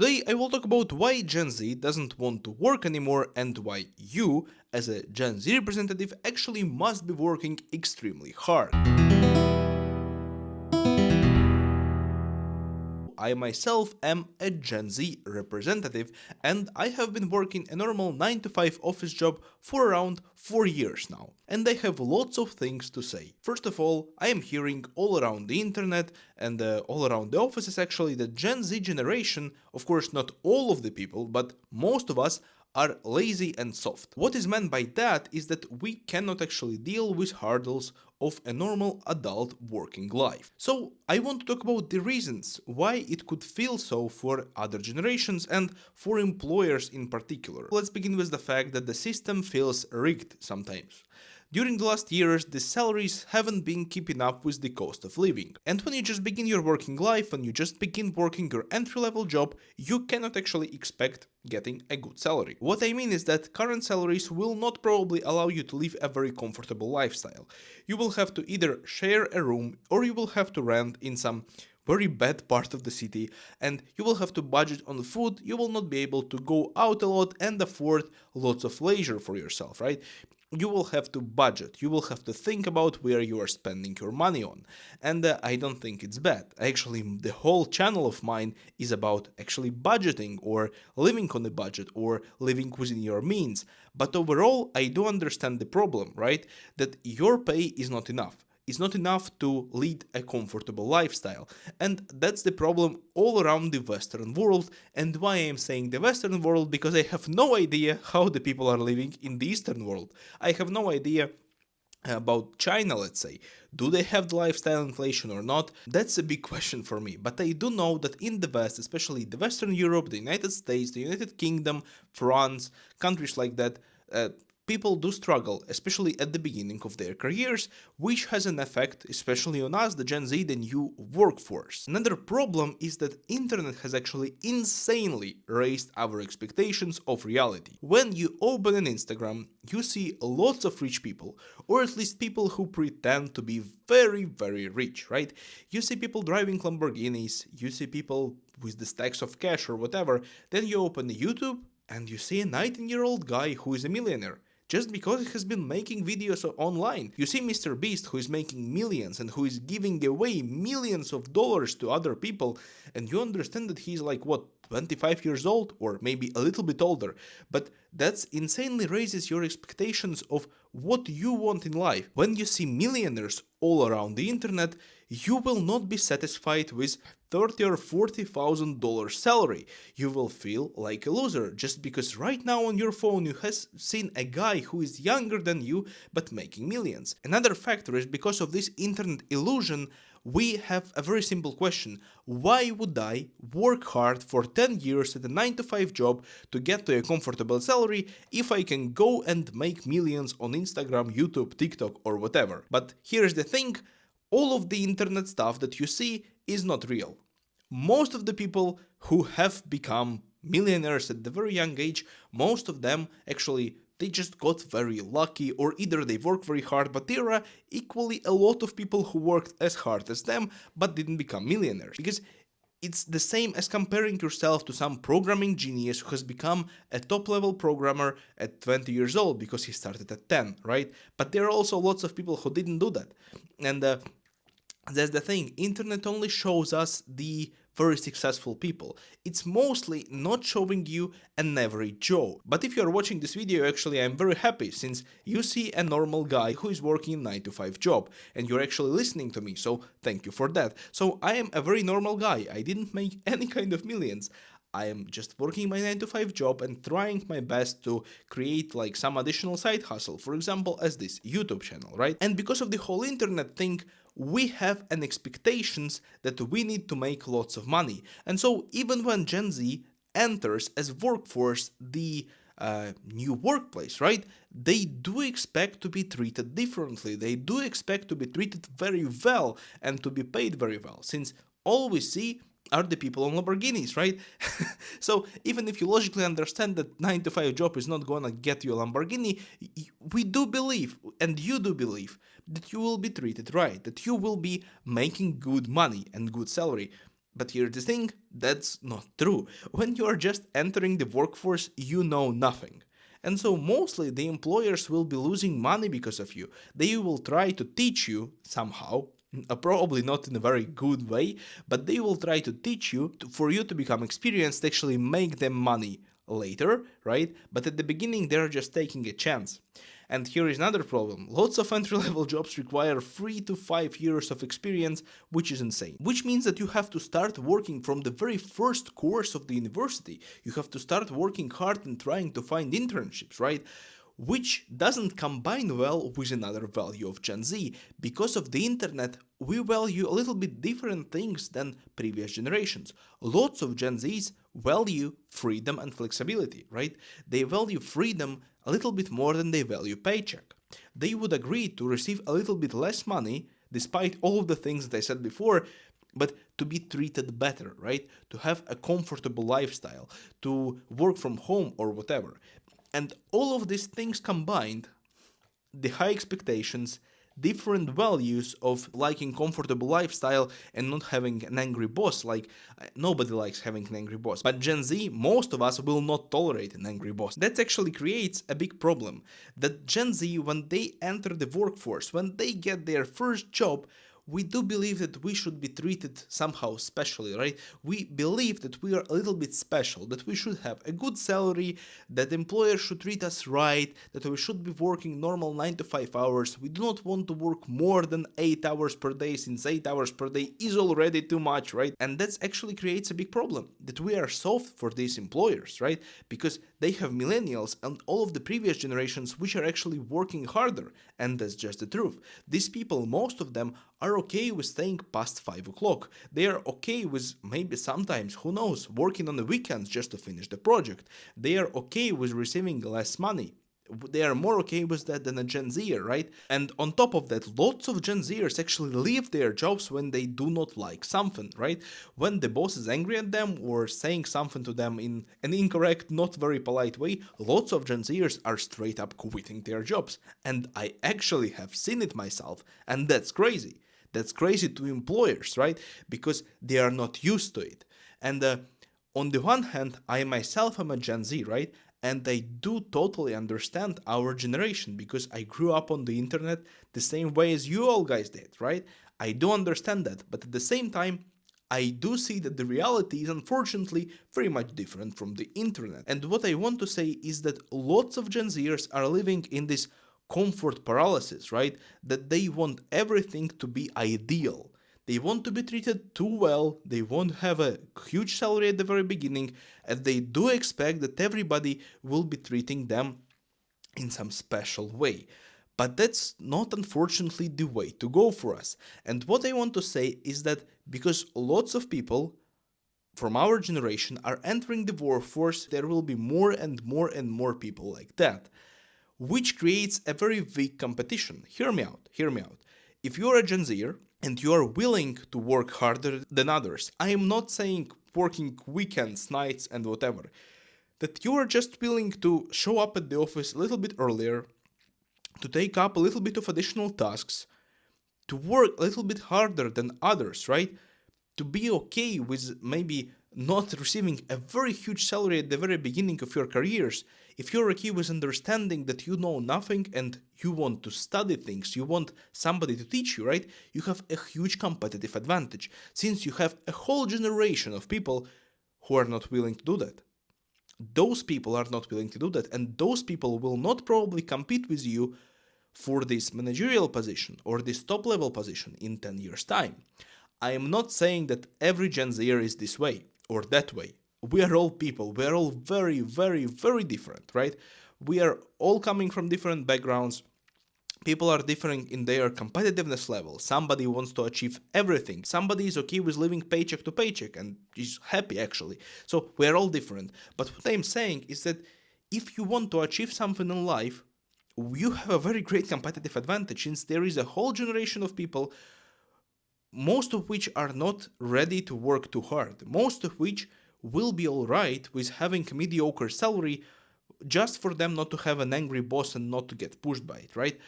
Today I will talk about why Gen Z doesn't want to work anymore and why you, as a Gen Z representative, actually must be working extremely hard. I myself am a Gen Z representative and I have been working a normal 9 to 5 office job for around 4 years now. And I have lots of things to say. First of all, I am hearing all around the internet and all around the offices actually that Gen Z generation, of course not all of the people, but most of us are lazy and soft. What is meant by that is that we cannot actually deal with hurdles of a normal adult working life. So I want to talk about the reasons why it could feel so for other generations and for employers in particular. Let's begin with the fact that the system feels rigged sometimes. During the last years, the salaries haven't been keeping up with the cost of living. And when you just begin your working life, when you just begin working your entry-level job, you cannot actually expect getting a good salary. What I mean is that current salaries will not probably allow you to live a very comfortable lifestyle. You will have to either share a room or you will have to rent in some very bad part of the city, and you will have to budget on food. You will not be able to go out a lot and afford lots of leisure for yourself, right? You will have to budget, you will have to think about where you are spending your money on. And I don't think it's bad. Actually, the whole channel of mine is about actually budgeting or living on a budget or living within your means. But overall, I do understand the problem, right? That your pay is not enough. It's not enough to lead a comfortable lifestyle. And that's the problem all around the Western world. And why I am saying the Western world, because I have no idea how the people are living in the Eastern world. I have no idea about China, let's say. Do they have the lifestyle inflation or not? That's a big question for me. But I do know that in the West, especially the Western Europe, the United States, the United Kingdom, France, countries like that, people do struggle, especially at the beginning of their careers, which has an effect, especially on us, the Gen Z, the new workforce. Another problem is that internet has actually insanely raised our expectations of reality. When you open an Instagram, you see lots of rich people, or at least people who pretend to be very, very rich, right? You see people driving Lamborghinis, you see people with the stacks of cash or whatever, then you open YouTube and you see a 19-year-old guy who is a millionaire just because he has been making videos online. You see Mr. Beast, who is making millions and who is giving away millions of dollars to other people, and you understand that he's like, what, 25 years old or maybe a little bit older, but that's insanely raises your expectations of what you want in life. When you see millionaires all around the internet, you will not be satisfied with $30 or $40,000 salary. You will feel like a loser just because right now on your phone you have seen a guy who is younger than you but making millions. Another factor is because of this internet illusion, we have a very simple question. Why would I work hard for 10 years at a 9 to 5 job to get to a comfortable salary if I can go and make millions on Instagram, YouTube, TikTok, or whatever? But here's the thing, all of the internet stuff that you see is not real. Most of the people who have become millionaires at the very young age, most of them actually they just got very lucky, or either they work very hard, but there are equally a lot of people who worked as hard as them but didn't become millionaires. Because it's the same as comparing yourself to some programming genius who has become a top level programmer at 20 years old because he started at 10, right? But there are also lots of people who didn't do that. And that's the thing, internet only shows us the very successful people. It's mostly not showing you an average Joe. But if you're watching this video, actually I'm very happy since you see a normal guy who is working a 9 to 5 job and you're actually listening to me, so thank you for that. So I am a very normal guy, I didn't make any kind of millions. I am just working my 9 to 5 job and trying my best to create like some additional side hustle, for example as this YouTube channel, right? And because of the whole internet thing, we have an expectations that we need to make lots of money. And so even when Gen Z enters as workforce the new workplace, right? They do expect to be treated differently. They do expect to be treated very well and to be paid very well, since all we see are the people on Lamborghinis, right? So even if you logically understand that 9 to 5 job is not gonna get you a Lamborghini, we do believe, and you do believe, that you will be treated right, that you will be making good money and good salary. But here's the thing, that's not true. When you are just entering the workforce, you know nothing. And so mostly the employers will be losing money because of you. They will try to teach you somehow, probably not in a very good way, but they will try to teach you for you to become experienced, actually make them money later, right? But at the beginning, they're just taking a chance. And here is another problem. Lots of entry level jobs require 3 to 5 years of experience, which is insane. Which means that you have to start working from the very first course of the university. You have to start working hard and trying to find internships, right? Which doesn't combine well with another value of Gen Z. Because of the internet, we value a little bit different things than previous generations. Lots of Gen Zs value freedom and flexibility, right? They value freedom a little bit more than they value paycheck. They would agree to receive a little bit less money, despite all of the things that I said before, but to be treated better, right? To have a comfortable lifestyle, to work from home or whatever. And all of these things combined, the high expectations, different values of liking comfortable lifestyle and not having an angry boss. Like, nobody likes having an angry boss, but Gen Z, most of us will not tolerate an angry boss. That actually creates a big problem. That Gen Z, when they enter the workforce, when they get their first job, we do believe that we should be treated somehow specially, right? We believe that we are a little bit special, that we should have a good salary, that employers should treat us right, that we should be working normal 9 to 5 hours. We do not want to work more than 8 hours per day, since 8 hours per day is already too much, right? And that actually creates a big problem, that we are soft for these employers, right? Because they have millennials and all of the previous generations which are actually working harder, and that's just the truth. These people, most of them, are okay with staying past 5 o'clock. They are okay with maybe sometimes, who knows, working on the weekends just to finish the project. They are okay with receiving less money. They are more okay with that than a Gen Zer, right? And on top of that, lots of Gen Zers actually leave their jobs when they do not like something, right? When the boss is angry at them or saying something to them in an incorrect, not very polite way, lots of Gen Zers are straight up quitting their jobs. And I actually have seen it myself, and that's crazy. That's crazy to employers, right? Because they are not used to it. And on the one hand, I myself am a Gen Z, right? And I do totally understand our generation because I grew up on the internet the same way as you all guys did, right? I do understand that. But at the same time, I do see that the reality is unfortunately very much different from the internet. And what I want to say is that lots of Gen Zers are living in this comfort paralysis, right? That they want everything to be ideal. They want to be treated too well, they won't have a huge salary at the very beginning, and they do expect that everybody will be treating them in some special way. But that's not, unfortunately, the way to go for us. And what I want to say is that because lots of people from our generation are entering the workforce, there will be more and more and more people like that, which creates a very weak competition. Hear me out, hear me out. If you're a Gen Zer and you are willing to work harder than others, I am not saying working weekends, nights, and whatever, that you are just willing to show up at the office a little bit earlier, to take up a little bit of additional tasks, to work a little bit harder than others, right? To be okay with maybe not receiving a very huge salary at the very beginning of your careers, if you're okay with understanding that you know nothing and you want to study things, you want somebody to teach you, right? You have a huge competitive advantage since you have a whole generation of people who are not willing to do that. Those people are not willing to do that, and those people will not probably compete with you for this managerial position or this top level position in 10 years' time. I am not saying that every Gen Zer is this way or that way. We are all people. We are all very, very, very different, right? We are all coming from different backgrounds. People are differing in their competitiveness level. Somebody wants to achieve everything. Somebody is okay with living paycheck to paycheck and is happy actually. So we are all different. But what I'm saying is that if you want to achieve something in life, you have a very great competitive advantage since there is a whole generation of people, most of which are not ready to work too hard, most of which will be alright with having a mediocre salary just for them not to have an angry boss and not to get pushed by it, right?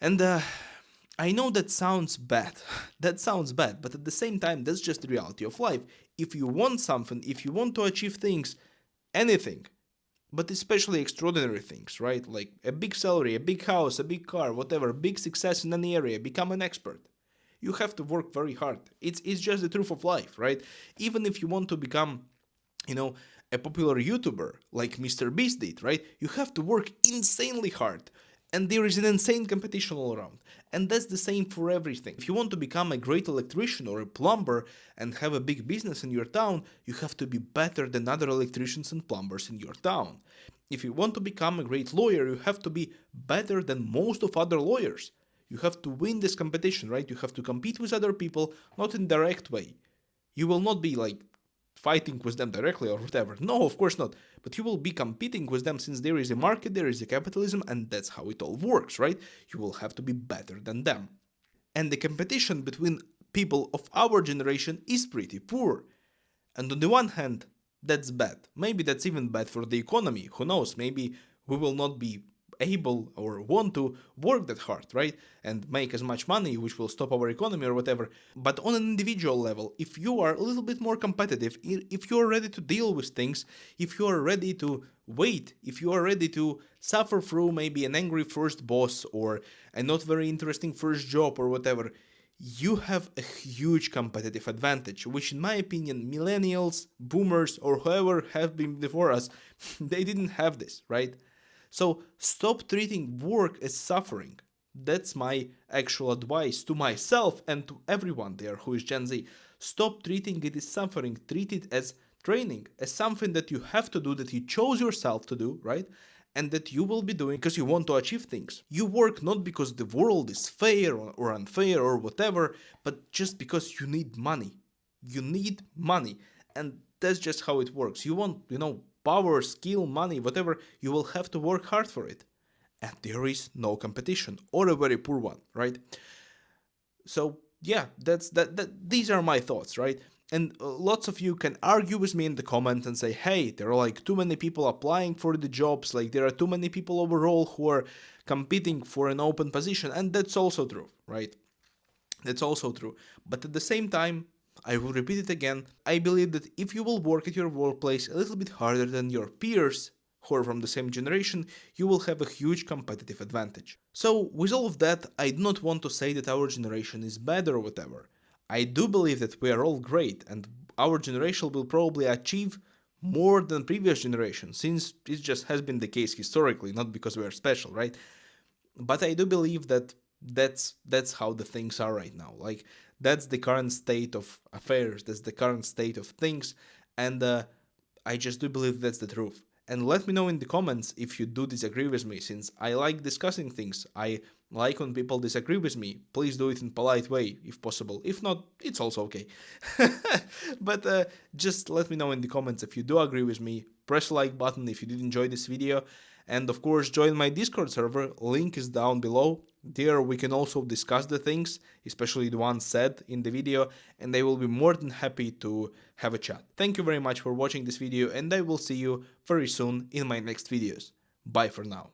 And I know that sounds bad. That sounds bad, but at the same time, that's just the reality of life. If you want something, if you want to achieve things, anything, but especially extraordinary things, right? Like a big salary, a big house, a big car, whatever, big success in any area, become an expert. You have to work very hard. It's just the truth of life, right? Even if you want to become, you know, a popular YouTuber like Mr. Beast did, right? You have to work insanely hard. And there is an insane competition all around. And that's the same for everything. If you want to become a great electrician or a plumber and have a big business in your town, you have to be better than other electricians and plumbers in your town. If you want to become a great lawyer, you have to be better than most of other lawyers. You have to win this competition, right? You have to compete with other people, not in direct way. You will not be like fighting with them directly or whatever. No, of course not. But you will be competing with them since there is a market, there is a capitalism, and that's how it all works, right? You will have to be better than them. And the competition between people of our generation is pretty poor. And on the one hand, that's bad. Maybe that's even bad for the economy. Who knows? Maybe we will not be able or want to work that hard, right? And make as much money, which will stop our economy or whatever. But on an individual level, if you are a little bit more competitive, if you are ready to deal with things, if you are ready to wait, if you are ready to suffer through maybe an angry first boss or a not very interesting first job or whatever, you have a huge competitive advantage, which in my opinion, millennials, boomers, or whoever have been before us, they didn't have this, right? So stop treating work as suffering. That's my actual advice to myself and to everyone there who is Gen Z. Stop treating it as suffering, treat it as training, as something that you have to do, that you chose yourself to do, right? And that you will be doing because you want to achieve things. You work not because the world is fair or unfair or whatever, but just because you need money. You need money. And that's just how it works. You want, power, skill, money, whatever, you will have to work hard for it. And there is no competition or a very poor one, right? So yeah, that's that these are my thoughts, right? And lots of you can argue with me in the comments and say, hey, there are like too many people applying for the jobs, like there are too many people overall who are competing for an open position. And that's also true, right? That's also true. But at the same time, I will repeat it again. I believe that if you will work at your workplace a little bit harder than your peers who are from the same generation, you will have a huge competitive advantage. So, with all of that, I do not want to say that our generation is bad or whatever. I do believe that we are all great and our generation will probably achieve more than previous generations, since it just has been the case historically, not because we are special, right? But I do believe that that's how the things are right now. Like that's the current state of affairs. That's the current state of things, and I just do believe that's the truth. And let me know in the comments if you do disagree with me, since I like discussing things. I like when people disagree with me. Please do it in polite way, if possible. If not, it's also okay. But just let me know in the comments if you do agree with me. Press the like button if you did enjoy this video. And of course, join my Discord server, link is down below. There we can also discuss the things, especially the ones said in the video, and I will be more than happy to have a chat. Thank you very much for watching this video, and I will see you very soon in my next videos. Bye for now.